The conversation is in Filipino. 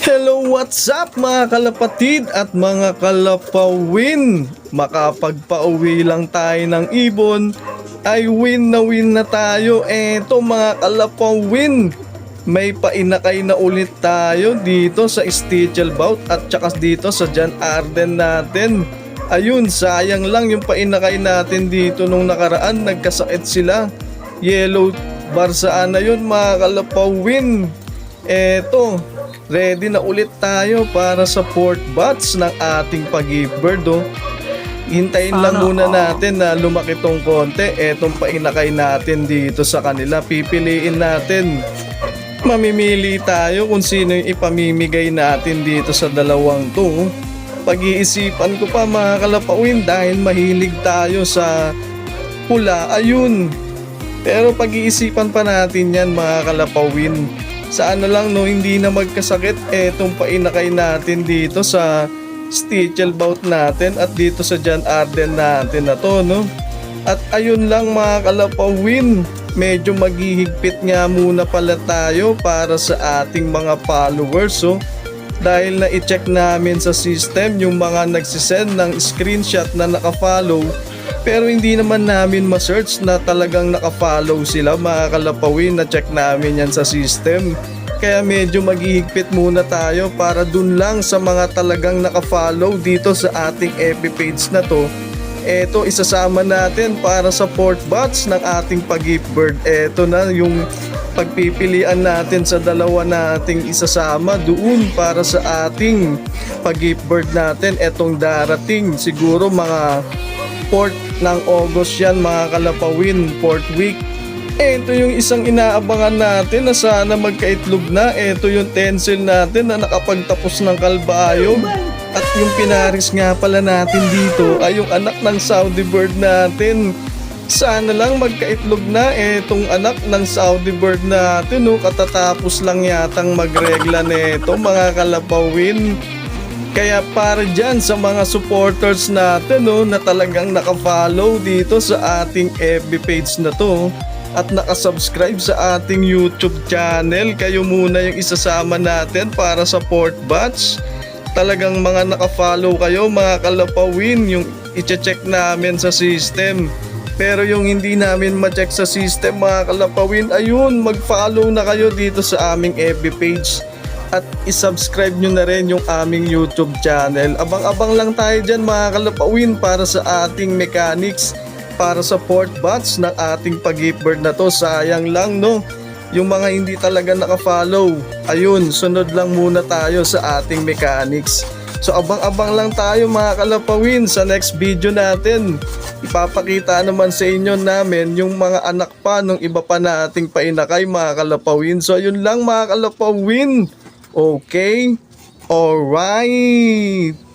Hello, what's up mga kalapatid at mga kalapawin? Makapagpauwi lang tayo ng ibon ay win na tayo. Eto mga kalapawin, may painakay na ulit tayo dito sa Stichelbout at saka dito sa John Arden natin. Ayun, sayang lang yung painakay natin dito nung nakaraan, nagkasakit sila. Yellow Barsaan na yun mga kalapawin. Eto, ready na ulit tayo para sa fourth batch ng ating pag-bird. Hintayin lang muna natin na lumaki tong konti. Etong painakay natin dito sa kanila, pipiliin natin. Mamimili tayo kung sino yung ipamimigay natin dito sa dalawang to. Pag-iisipan ko pa mga kalapawin dahil mahilig tayo sa pula. Ayun, pero pag-iisipan pa natin yan mga kalapawin. Sana lang hindi na magkasakit etong painakay natin dito sa Stichelbout natin at dito sa John Arden natin na to, no? At ayun lang mga kalapawin, medyo maghihigpit nga muna pala tayo para sa ating mga followers, dahil na i-check namin sa system yung mga nagsisend ng screenshot na nakafollow, pero hindi naman namin ma-search na talagang nakafollow sila mga kalapawin. Na-check namin yan sa system, kaya medyo maghihigpit muna tayo para dun lang sa mga talagang nakafollow dito sa ating FB page na to. Eto, isasama natin para sa fourth batch ng ating pag-gift bird. Eto na yung pagpipilian natin sa dalawa nating isasama doon para sa ating pag-gift bird natin. Etong darating siguro mga 4th ng August yan mga kalapawin, 4th week. Ito yung isang inaabangan natin na sana magkaitlog na. Ito yung tencel natin na nakapagtapos ng kalbayog. At yung pinaris nga pala natin dito ay yung anak ng Saudi bird natin. Sana lang magkaitlog na etong anak ng Saudi bird natin, katatapos lang yatang magregla nito mga kalapawin. Kaya para dyan sa mga supporters natin na talagang nakafollow dito sa ating FB page na to at nakasubscribe sa ating YouTube channel, kayo muna yung isasama natin para sa fourth batch. Talagang mga nakafollow kayo mga kalapawin, yung i-check namin sa system. Pero yung hindi namin ma-check sa system mga kalapawin, ayun, mag-follow na kayo dito sa aming FB page at isubscribe nyo na rin yung aming YouTube channel. Abang-abang lang tayo dyan mga kalapawin para sa ating mechanics, para sa fourth batch ng ating pag-gift bird na to. Sayang lang yung mga hindi talaga nakafollow. Ayun, sunod lang muna tayo sa ating mechanics. So abang-abang lang tayo mga kalapawin sa next video natin. Ipapakita naman sa inyo namin yung mga anak pa nung iba pa nating painakay mga kalapawin. So ayun lang mga kalapawin. Okay? Alright.